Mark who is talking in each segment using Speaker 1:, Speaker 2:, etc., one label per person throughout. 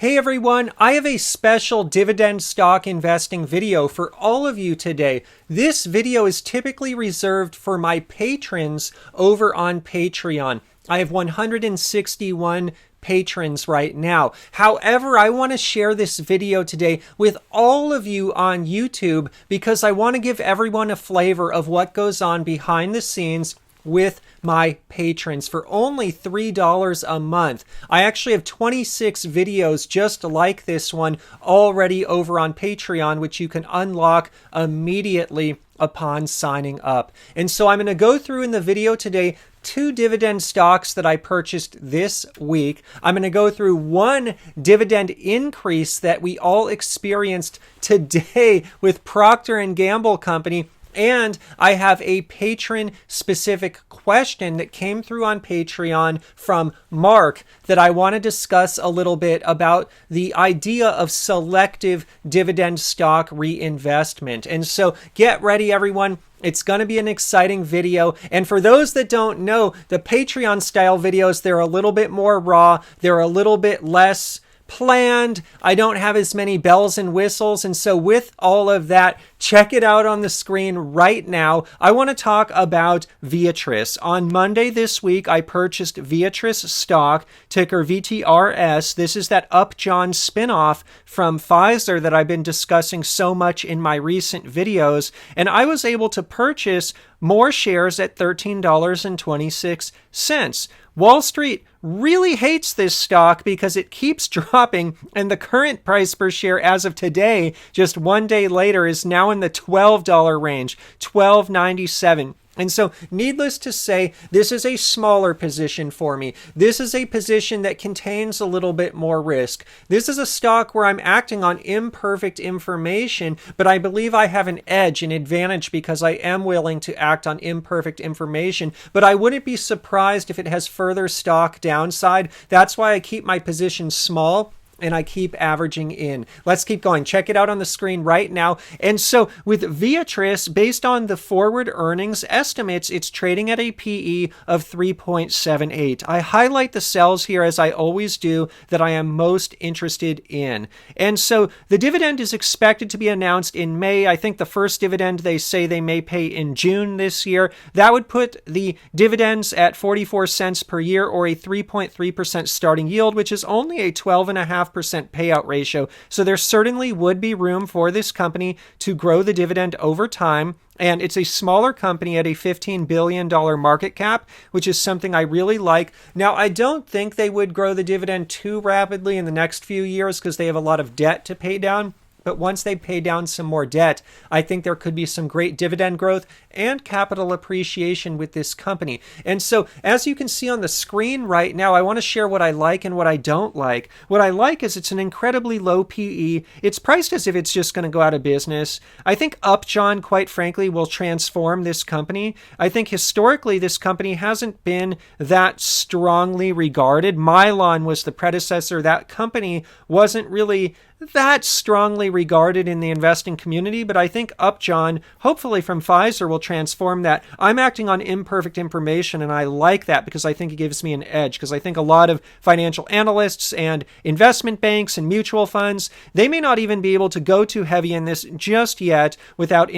Speaker 1: Hey everyone, I have a special dividend stock investing video for all of you today. This video is typically reserved for my patrons over on Patreon. I have 161 patrons right now. However, I want to share this video today with all of you on YouTube because I want to give everyone a flavor of what goes on behind the scenes with my patrons for only $3 a month. I actually have 26 videos just like this one already over on Patreon, which you can unlock immediately upon signing up. And so I'm going to go through in the video today 2 dividend stocks that I purchased this week. I'm going to go through 1 dividend increase that we all experienced today with Procter & Gamble Company. And I have a patron-specific question that came through on Patreon from Mark that I want to discuss a little bit about the idea of selective dividend stock reinvestment. And so get ready, everyone. It's going to be an exciting video. And for those that don't know, the Patreon style videos, they're a little bit more raw. They're a little bit less planned. I don't have as many bells and whistles. And so with all of that, check it out on the screen right now. I want to talk about Viatris. On Monday this week, I purchased Viatris stock, ticker VTRS. This is that Upjohn spinoff from Pfizer that I've been discussing so much in my recent videos. And I was able to purchase more shares at $13.26. Wall Street really hates this stock because it keeps dropping, and the current price per share as of today, just one day later, is now in the $12 range, $12.97. And so, needless to say, this is a smaller position for me. This is a position that contains a little bit more risk. This is a stock where I'm acting on imperfect information, but I believe I have an edge, an advantage, because I am willing to act on imperfect information. But I wouldn't be surprised if it has further stock downside. That's why I keep my position small and I keep averaging in. Let's keep going. Check it out on the screen right now. And so with Viatris, based on the forward earnings estimates, it's trading at a PE of 3.78. I highlight the cells here, as I always do, that I am most interested in. And so the dividend is expected to be announced in May. I think the first dividend they say they may pay in June this year. That would put the dividends at 44 cents per year, or a 3.3% starting yield, which is only a 12.5% payout ratio. So there certainly would be room for this company to grow the dividend over time. And it's a smaller company at a $15 billion market cap, which is something I really like. Now, I don't think they would grow the dividend too rapidly in the next few years because they have a lot of debt to pay down. But once they pay down some more debt, I think there could be some great dividend growth and capital appreciation with this company. And so, as you can see on the screen right now, I want to share what I like and what I don't like. What I like is it's an incredibly low PE. It's priced as if it's just going to go out of business. I think Upjohn, quite frankly, will transform this company. I think historically this company hasn't been that strongly regarded. Mylan was the predecessor. That company wasn't really that strongly regarded in the investing community, but I think Upjohn, hopefully from Pfizer, will transform that. I'm acting on imperfect information, and I like that because I think it gives me an edge, because I think a lot of financial analysts and investment banks and mutual funds, they may not even be able to go too heavy in this just yet without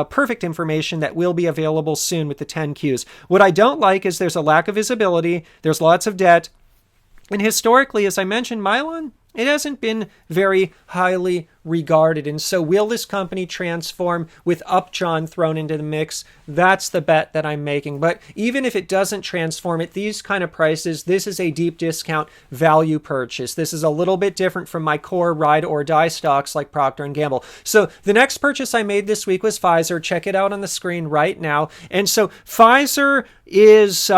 Speaker 1: perfect information that will be available soon with the 10Qs. What I don't like is there's a lack of visibility, there's lots of debt, and historically, as I mentioned, Mylan, it hasn't been very highly regarded. And so will this company transform with Upjohn thrown into the mix? That's the bet that I'm making. But even if it doesn't transform at these kind of prices, this is a deep discount value purchase. This is a little bit different from my core ride or die stocks like Procter & Gamble. So the next purchase I made this week was Pfizer. Check it out on the screen right now. And so Pfizer is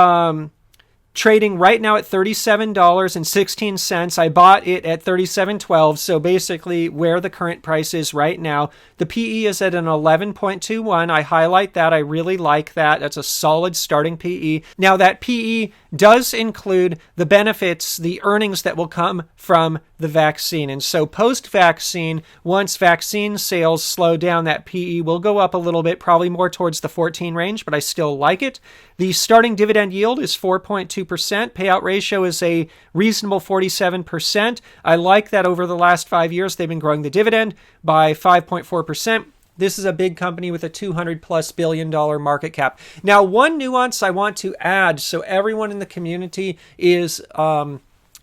Speaker 1: trading right now at $37.16. I bought it at $37.12, so basically where the current price is right now. The PE is at an 11.21. I highlight that. I really like that. That's a solid starting PE. Now that PE does include the benefits, the earnings that will come from the vaccine. And so post-vaccine, once vaccine sales slow down, that PE will go up a little bit, probably more towards the 14 range, but I still like it. The starting dividend yield is 4.2%. Payout ratio is a reasonable 47%. I like that over the last 5 years, they've been growing the dividend by 5.4%. This is a big company with a $200+ billion market cap. Now, one nuance I want to add so everyone in the community is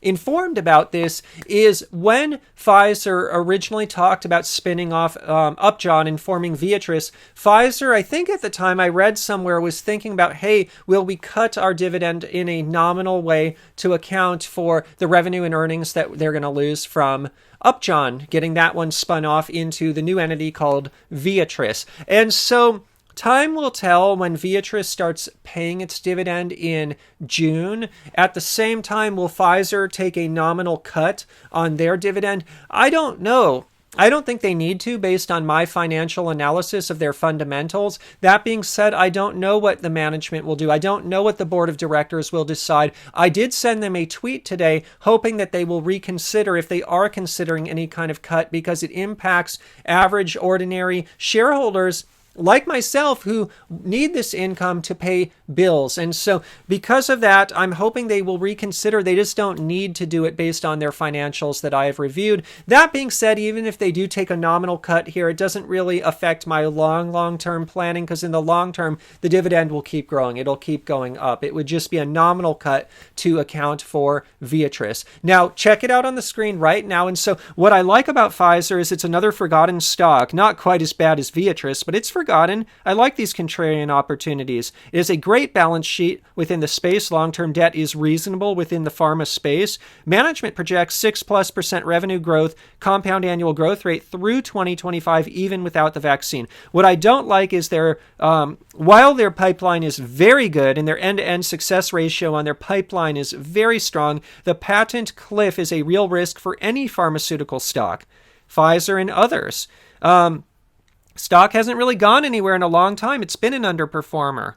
Speaker 1: informed about this is when Pfizer originally talked about spinning off Upjohn and forming Viatris, Pfizer, I think at the time I read somewhere, was thinking about, hey, will we cut our dividend in a nominal way to account for the revenue and earnings that they're going to lose from Upjohn, getting that one spun off into the new entity called Viatris. And so time will tell when Viatris starts paying its dividend in June. At the same time, will Pfizer take a nominal cut on their dividend? I don't know. I don't think they need to based on my financial analysis of their fundamentals. That being said, I don't know what the management will do. I don't know what the board of directors will decide. I did send them a tweet today hoping that they will reconsider if they are considering any kind of cut because it impacts average, ordinary shareholders like myself who need this income to pay bills. And so because of that, I'm hoping they will reconsider. They just don't need to do it based on their financials that I have reviewed. That being said, even if they do take a nominal cut here, it doesn't really affect my long-term planning because in the long term, the dividend will keep growing. It'll keep going up. It would just be a nominal cut to account for Viatris. Now, check it out on the screen right now. And so what I like about Pfizer is it's another forgotten stock, not quite as bad as Viatris, but it's forgotten. I like these contrarian opportunities. It is a great balance sheet within the space. Long-term debt is reasonable within the pharma space. Management projects 6+% revenue growth, compound annual growth rate through 2025, even without the vaccine. What I don't like is while their pipeline is very good and their end-to-end success ratio on their pipeline is very strong, the patent cliff is a real risk for any pharmaceutical stock, Pfizer and others. Stock hasn't really gone anywhere in a long time. It's been an underperformer.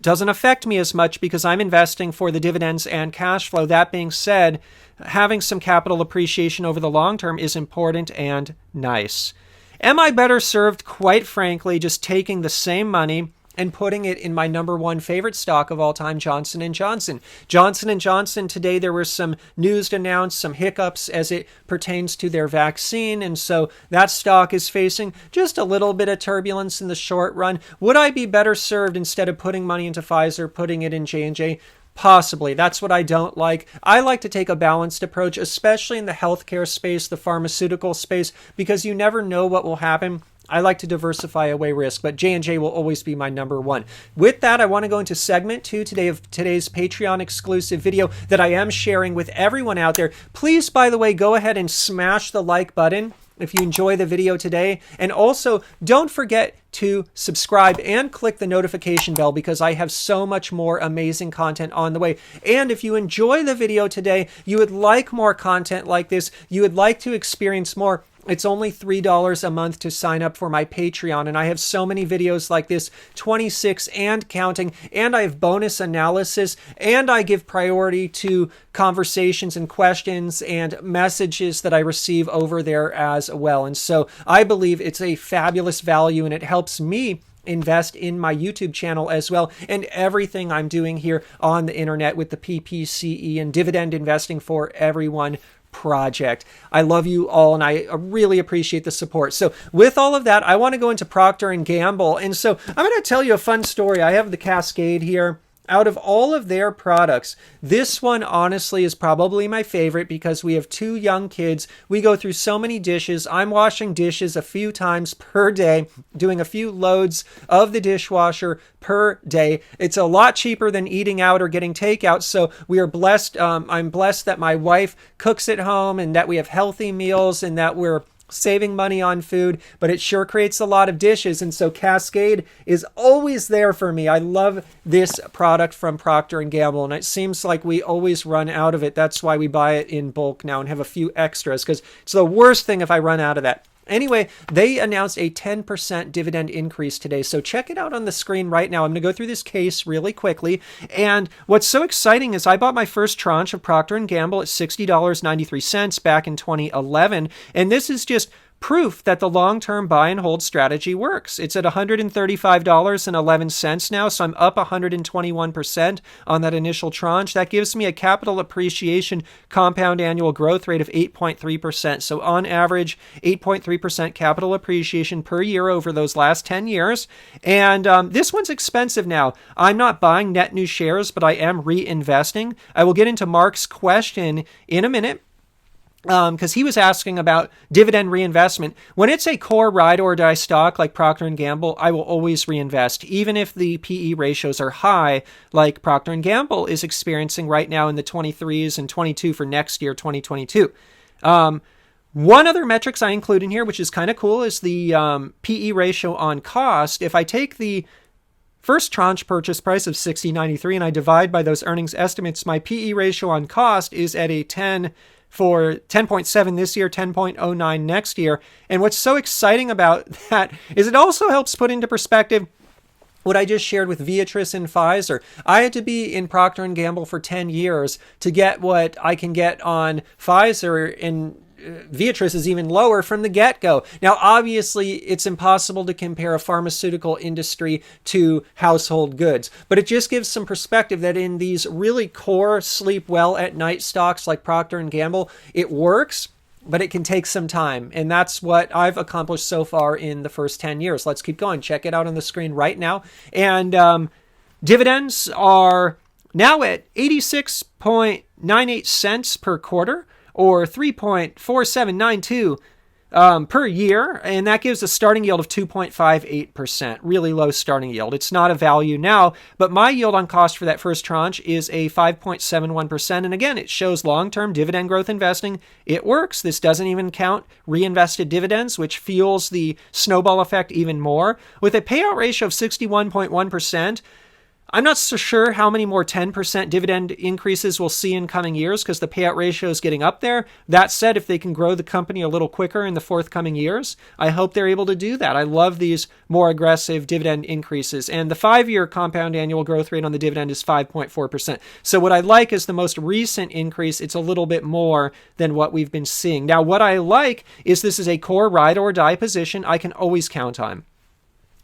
Speaker 1: Doesn't affect me as much because I'm investing for the dividends and cash flow. That being said, having some capital appreciation over the long term is important and nice. Am I better served, quite frankly, just taking the same money and putting it in my number one favorite stock of all time, Johnson & Johnson. Johnson & Johnson, today there was some news announced, some hiccups as it pertains to their vaccine, and so that stock is facing just a little bit of turbulence in the short run. Would I be better served instead of putting money into Pfizer, putting it in J&J? Possibly. That's what I don't like. I like to take a balanced approach, especially in the healthcare space, the pharmaceutical space, because you never know what will happen. I like to diversify away risk, but J&J will always be my number one. With that, I want to go into segment 2 today of today's Patreon exclusive video that I am sharing with everyone out there. Please, by the way, go ahead and smash the like button if you enjoy the video today. And also, don't forget to subscribe and click the notification bell because I have so much more amazing content on the way. And if you enjoy the video today, you would like more content like this, you would like to experience more, it's only $3 a month to sign up for my Patreon, and I have so many videos like this, 26 and counting, and I have bonus analysis, and I give priority to conversations and questions and messages that I receive over there as well. And so I believe it's a fabulous value, and it helps me invest in my YouTube channel as well, and everything I'm doing here on the internet with the PPCE and dividend investing for everyone project. I love you all, and I really appreciate the support. So with all of that, I want to go into Procter & Gamble. And so I'm going to tell you a fun story. I have the Cascade here. Out of all of their products, this one honestly is probably my favorite because we have 2 young kids. We go through so many dishes. I'm washing dishes a few times per day, doing a few loads of the dishwasher per day. It's a lot cheaper than eating out or getting takeout. So we are blessed. I'm blessed that my wife cooks at home and that we have healthy meals and that we're saving money on food, but it sure creates a lot of dishes. And so Cascade is always there for me. I love this product from Procter & Gamble, and it seems like we always run out of it. That's why we buy it in bulk now and have a few extras, because it's the worst thing if I run out of that. Anyway, they announced a 10% dividend increase today. So check it out on the screen right now. I'm going to go through this case really quickly. And what's so exciting is I bought my first tranche of Procter & Gamble at $60.93 back in 2011. And this is just proof that the long-term buy and hold strategy works. It's at $135.11 now, so I'm up 121% on that initial tranche. That gives me a capital appreciation compound annual growth rate of 8.3%. So on average, 8.3% capital appreciation per year over those last 10 years. And this one's expensive now. I'm not buying net new shares, but I am reinvesting. I will get into Mark's question in a minute, because he was asking about dividend reinvestment. When it's a core ride or die stock like Procter & Gamble, I will always reinvest, even if the PE ratios are high, like Procter & Gamble is experiencing right now in the 23s and 22 for next year, 2022. One other metrics I include in here, which is kind of cool, is the PE ratio on cost. If I take the first tranche purchase price of $60.93 and I divide by those earnings estimates, my PE ratio on cost is at a 10.7 this year, 10.09 next year. And what's so exciting about that is it also helps put into perspective what I just shared with Viatris and Pfizer. I had to be in Procter & Gamble for 10 years to get what I can get on Pfizer, and Viatris is even lower from the get-go. Now, obviously, it's impossible to compare a pharmaceutical industry to household goods, but it just gives some perspective that in these really core sleep well at night stocks like Procter & Gamble, it works, but it can take some time. And that's what I've accomplished so far in the first 10 years. Let's keep going. Check it out on the screen right now. And dividends are now at 86.98 cents per quarter, or 3.4792 per year, and that gives a starting yield of 2.58%. Really low starting yield. It's not a value now, but my yield on cost for that first tranche is a 5.71%. And again, it shows long-term dividend growth investing. It works. This doesn't even count reinvested dividends, which fuels the snowball effect even more. With a payout ratio of 61.1%, I'm not so sure how many more 10% dividend increases we'll see in coming years because the payout ratio is getting up there. That said, if they can grow the company a little quicker in the forthcoming years, I hope they're able to do that. I love these more aggressive dividend increases. And the 5-year compound annual growth rate on the dividend is 5.4%. So what I like is the most recent increase. It's a little bit more than what we've been seeing. Now, what I like is this is a core ride or die position I can always count on.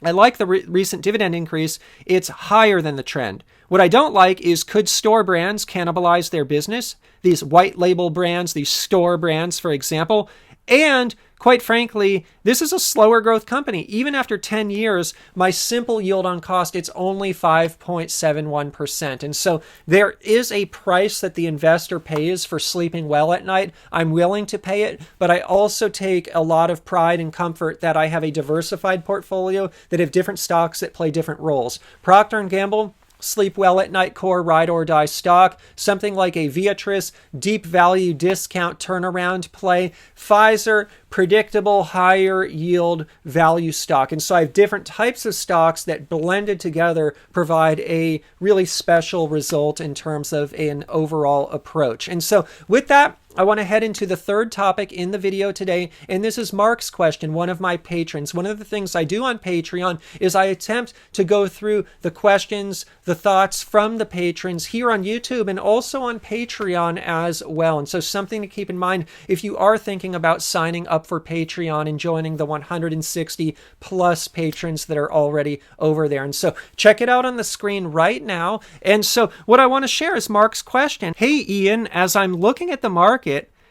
Speaker 1: I like the recent dividend increase. It's higher than the trend. What I don't like is, could store brands cannibalize their business? These white label brands, these store brands, for example. And quite frankly, this is a slower growth company. Even after 10 years, my simple yield on cost, it's only 5.71%. And so there is a price that the investor pays for sleeping well at night. I'm willing to pay it, but I also take a lot of pride and comfort that I have a diversified portfolio that have different stocks that play different roles. Procter & Gamble, sleep well at night core ride or die stock. Something like a Viatris, deep value discount turnaround play. Pfizer, predictable higher yield value stock. And so I have different types of stocks that blended together provide a really special result in terms of an overall approach. And so with that, I want to head into the third topic in the video today, and this is Mark's question, one of my patrons. One of the things I do on Patreon is I attempt to go through the questions, the thoughts from the patrons here on YouTube and also on Patreon as well. And so something to keep in mind if you are thinking about signing up for Patreon and joining the 160 plus patrons that are already over there. And so check it out on the screen right now. And so what I want to share is Mark's question. Hey, Ian, as I'm looking at the market,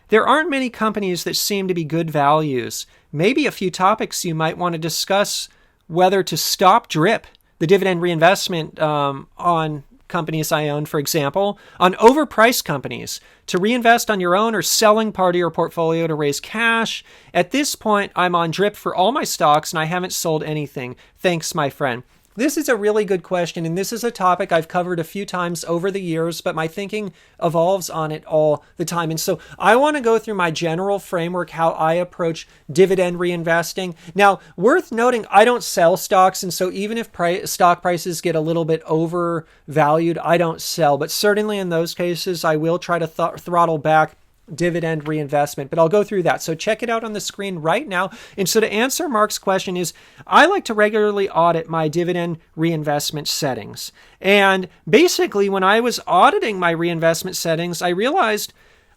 Speaker 1: there aren't many companies that seem to be good values. Maybe a few topics you might want to discuss: whether to stop DRIP, the dividend reinvestment on companies I own, for example, on overpriced companies, to reinvest on your own, or selling part of your portfolio to raise cash. At this point, I'm on DRIP for all my stocks and I haven't sold anything. Thanks, my friend. This is a really good question, and this is a topic I've covered a few times over the years, but my thinking evolves on it all the time. And so I want to go through my general framework, how I approach dividend reinvesting. Now, worth noting, I don't sell stocks, and so even if stock prices get a little bit overvalued, I don't sell. But certainly in those cases, I will try to throttle back dividend reinvestment, but I'll go through that. So check it out on the screen right now. And so to answer Mark's question is, I like to regularly audit my dividend reinvestment settings. And basically, when I was auditing my reinvestment settings, I realized,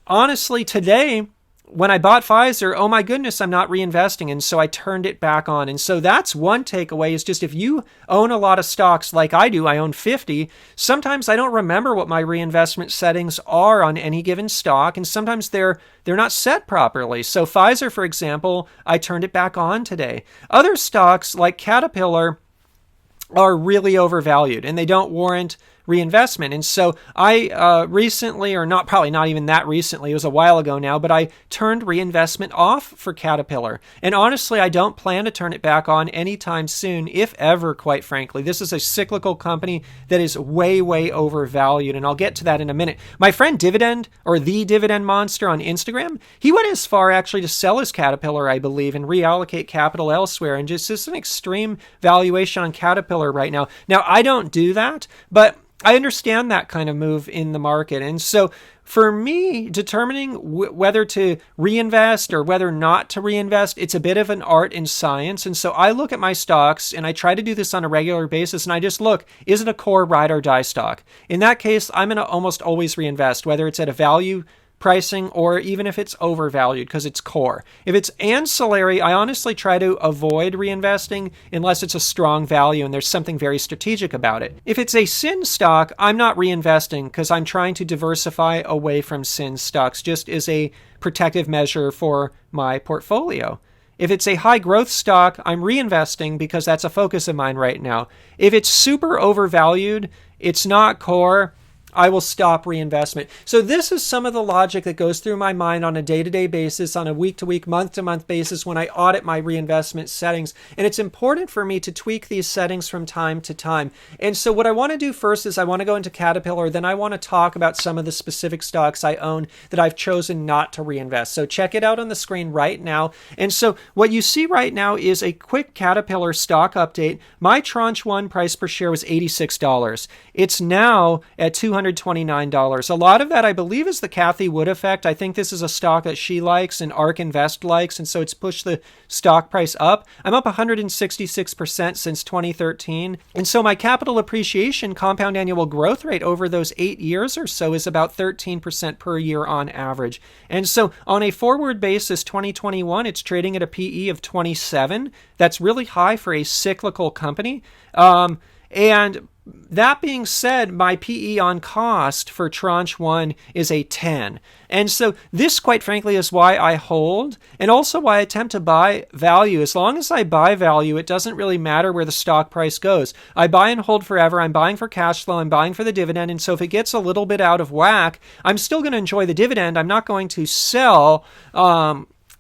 Speaker 1: honestly, today, when I bought Pfizer, oh my goodness, I'm not reinvesting. And so I turned it back on. And so that's one takeaway is just if you own a lot of stocks like I do, I own 50, sometimes I don't remember what my reinvestment settings are on any given stock. And sometimes they're not set properly. So Pfizer, for example, I turned it back on today. Other stocks like Caterpillar are really overvalued and they don't warrant reinvestment. And so I recently, or not, probably not even that recently, it was a while ago now, but I turned reinvestment off for Caterpillar. And honestly, I don't plan to turn it back on anytime soon, if ever, quite frankly. This is a cyclical company that is way, way overvalued. And I'll get to that in a minute. My friend Dividend, or the Dividend Monster on Instagram, he went as far actually to sell his Caterpillar, I believe, and reallocate capital elsewhere. And just an extreme valuation on Caterpillar right now. Now, I don't do that, but I understand that kind of move in the market. And so for me, determining whether to reinvest or whether not to reinvest, it's a bit of an art and science. And so I look at my stocks and I try to do this on a regular basis. And I just look, is it a core ride or die stock? In that case, I'm going to almost always reinvest, whether it's at a value pricing or even if it's overvalued because it's core. If it's ancillary, I honestly try to avoid reinvesting unless it's a strong value and there's something very strategic about it. If it's a sin stock, I'm not reinvesting because I'm trying to diversify away from sin stocks just as a protective measure for my portfolio. If it's a high growth stock, I'm reinvesting because that's a focus of mine right now. If it's super overvalued, it's not core, I will stop reinvestment. So this is some of the logic that goes through my mind on a day-to-day basis, on a week-to-week, month-to-month basis when I audit my reinvestment settings. And it's important for me to tweak these settings from time to time. And so what I want to do first is I want to go into Caterpillar, then I want to talk about some of the specific stocks I own that I've chosen not to reinvest. So check it out on the screen right now. And so what you see right now is a quick Caterpillar stock update. My tranche 1 price per share was $86. It's now at $229. A lot of that, I believe, is the Cathie Wood effect. I think this is a stock that she likes and ARK Invest likes, and so it's pushed the stock price up. I'm up 166% since 2013. And so my capital appreciation compound annual growth rate over those 8 years or so is about 13% per year on average. And so on a forward basis, 2021, it's trading at a PE of 27. That's really high for a cyclical company. And that being said, my PE on cost for tranche 1 is a 10. And so this, quite frankly, is why I hold and also why I attempt to buy value. As long as I buy value, it doesn't really matter where the stock price goes. I buy and hold forever. I'm buying for cash flow. I'm buying for the dividend. And so if it gets a little bit out of whack, I'm still going to enjoy the dividend. I'm not going to sell.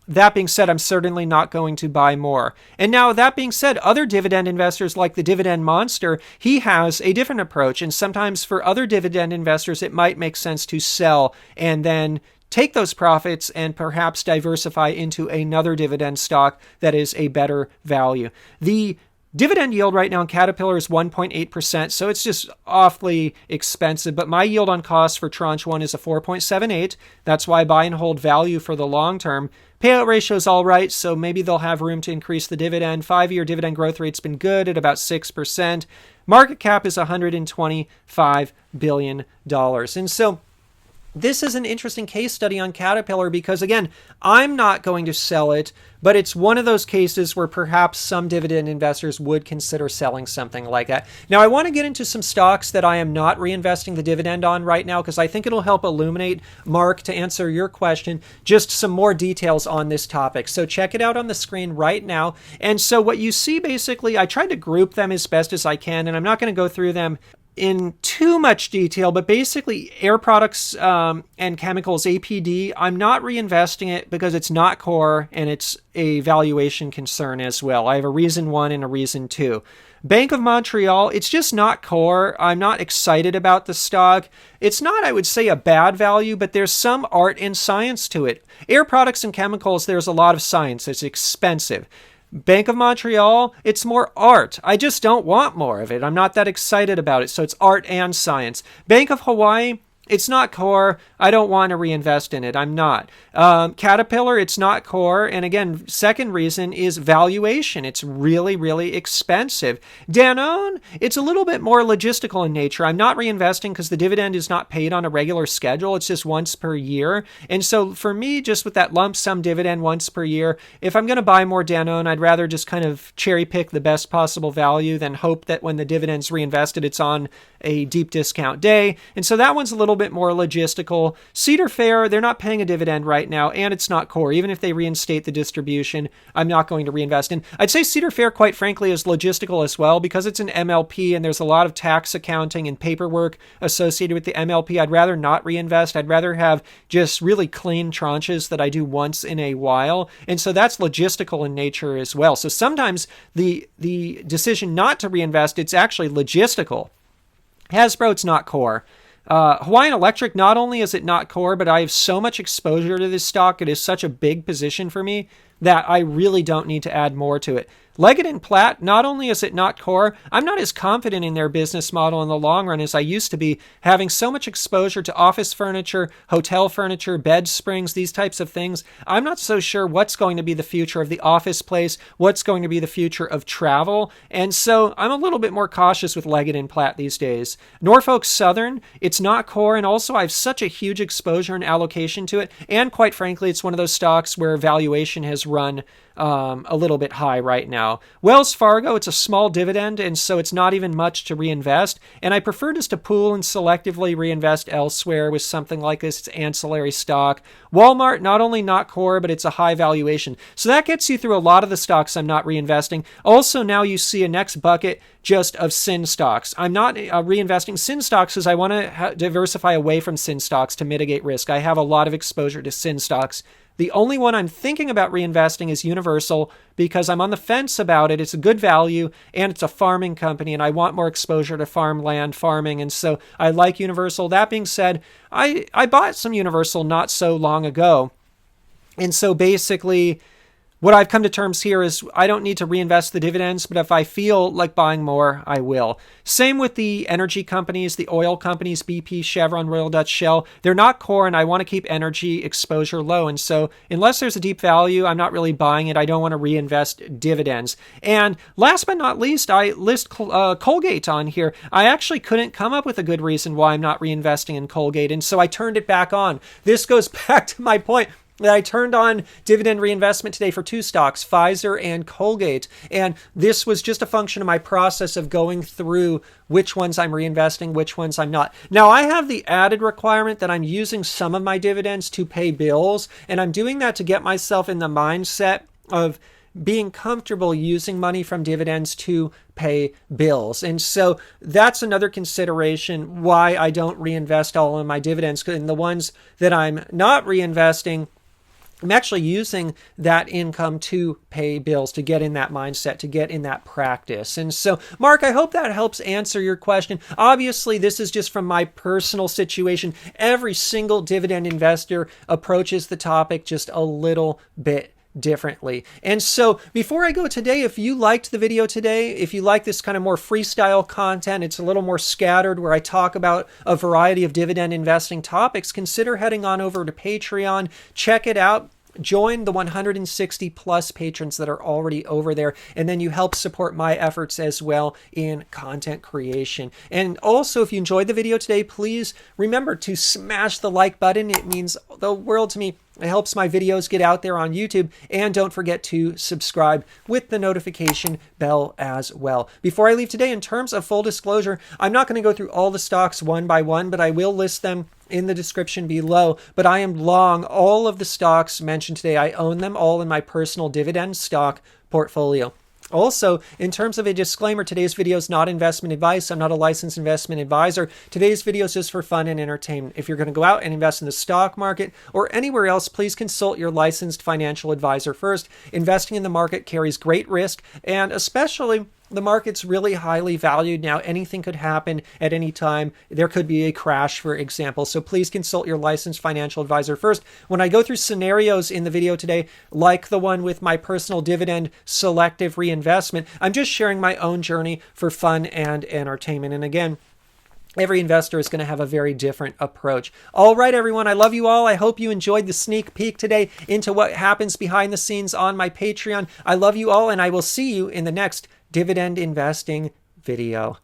Speaker 1: That being said, I'm certainly not going to buy more. And now, that being said, other dividend investors like the Dividend Monster, he has a different approach. And sometimes for other dividend investors, it might make sense to sell and then take those profits and perhaps diversify into another dividend stock that is a better value. The dividend yield right now in Caterpillar is 1.8%, so it's just awfully expensive. But my yield on cost for tranche 1 is a 4.78. That's why I buy and hold value for the long term. Payout ratio is all right, so maybe they'll have room to increase the dividend. 5-year dividend growth rate's been good at about 6%. Market cap is $125 billion. And so this is an interesting case study on Caterpillar because, again, I'm not going to sell it, but it's one of those cases where perhaps some dividend investors would consider selling something like that. Now, I want to get into some stocks that I am not reinvesting the dividend on right now because I think it'll help illuminate, Mark, to answer your question, just some more details on this topic. So check it out on the screen right now. And so what you see, basically, I tried to group them as best as I can, and I'm not going to go through them in too much detail, but basically Air Products and Chemicals, APD, I'm not reinvesting it because it's not core and it's a valuation concern as well. I have a reason 1 and a reason 2. Bank of Montreal, it's just not core. I'm not excited about the stock. It's not, I would say, a bad value, but there's some art and science to it. Air Products and Chemicals, there's a lot of science. It's expensive. Bank of Montreal, it's more art. I just don't want more of it. I'm not that excited about it. So it's art and science. Bank of Hawaii, It's not core. I don't want to reinvest in it. I'm not. Caterpillar, it's not core. And again, second reason is valuation. It's really, really expensive. Danone, it's a little bit more logistical in nature. I'm not reinvesting because the dividend is not paid on a regular schedule. It's just once per year. And so for me, just with that lump sum dividend once per year, if I'm going to buy more Danone, I'd rather just kind of cherry pick the best possible value than hope that when the dividend's reinvested, it's on a deep discount day. And so that one's a little bit more logistical. Cedar Fair, they're not paying a dividend right now, and it's not core. Even if they reinstate the distribution, I'm not going to reinvest in. I'd say Cedar Fair, quite frankly, is logistical as well because it's an MLP and there's a lot of tax accounting and paperwork associated with the MLP. I'd rather not reinvest. I'd rather have just really clean tranches that I do once in a while. And so that's logistical in nature as well. So sometimes the decision not to reinvest, it's actually logistical. Hasbro, it's not core. Hawaiian Electric, not only is it not core, but I have so much exposure to this stock. It is such a big position for me that I really don't need to add more to it. Leggett & Platt, not only is it not core, I'm not as confident in their business model in the long run as I used to be, having so much exposure to office furniture, hotel furniture, bed springs, these types of things. I'm not so sure what's going to be the future of the office place, what's going to be the future of travel, and so I'm a little bit more cautious with Leggett & Platt these days. Norfolk Southern, it's not core, and also I have such a huge exposure and allocation to it, and quite frankly, it's one of those stocks where valuation has run a little bit high right now. Wells Fargo, it's a small dividend, and so it's not even much to reinvest. And I prefer just to pool and selectively reinvest elsewhere with something like this. It's ancillary stock. Walmart, not only not core, but it's a high valuation. So that gets you through a lot of the stocks I'm not reinvesting. Also, now you see a next bucket just of sin stocks. I'm not reinvesting sin stocks because I want to diversify away from sin stocks to mitigate risk. I have a lot of exposure to sin stocks. The only one I'm thinking about reinvesting is Universal because I'm on the fence about it. It's a good value and it's a farming company and I want more exposure to farmland, farming. And so I like Universal. That being said, I bought some Universal not so long ago. And so basically what I've come to terms here is I don't need to reinvest the dividends, but if I feel like buying more, I will. Same with the energy companies, the oil companies, BP, Chevron, Royal Dutch Shell. They're not core, and I want to keep energy exposure low. And so unless there's a deep value, I'm not really buying it. I don't want to reinvest dividends. And last but not least, I list Colgate on here. I actually couldn't come up with a good reason why I'm not reinvesting in Colgate, and so I turned it back on. This goes back to my point that I turned on dividend reinvestment today for two stocks, Pfizer and Colgate. And this was just a function of my process of going through which ones I'm reinvesting, which ones I'm not. Now, I have the added requirement that I'm using some of my dividends to pay bills, and I'm doing that to get myself in the mindset of being comfortable using money from dividends to pay bills. And so that's another consideration why I don't reinvest all of my dividends. And the ones that I'm not reinvesting, I'm actually using that income to pay bills, to get in that mindset, to get in that practice. And so, Mark, I hope that helps answer your question. Obviously, this is just from my personal situation. Every single dividend investor approaches the topic just a little bit differently. And so before I go today, if you liked the video today, if you like this kind of more freestyle content, it's a little more scattered where I talk about a variety of dividend investing topics, consider heading on over to Patreon, check it out. Join the 160 plus patrons that are already over there, and then you help support my efforts as well in content creation. And also, if you enjoyed the video today, please remember to smash the like button. It means the world to me. It helps my videos get out there on YouTube. And don't forget to subscribe with the notification bell as well. Before I leave today, in terms of full disclosure, I'm not going to go through all the stocks one by one, but I will list them in the description below. But I am long all of the stocks mentioned today. I own them all in my personal dividend stock portfolio. Also, in terms of a disclaimer, today's video is not investment advice. I'm not a licensed investment advisor. Today's video is just for fun and entertainment. If you're going to go out and invest in the stock market or anywhere else, please consult your licensed financial advisor first. Investing in the market carries great risk, and especially the market's really highly valued now. Anything could happen at any time. There could be a crash, for example. So please consult your licensed financial advisor first. When I go through scenarios in the video today, like the one with my personal dividend selective reinvestment, I'm just sharing my own journey for fun and entertainment. And again, Every investor is going to have a very different approach. All right, everyone, I love you all. I hope you enjoyed the sneak peek today into what happens behind the scenes on my Patreon. I love you all, and I will see you in the next dividend investing video.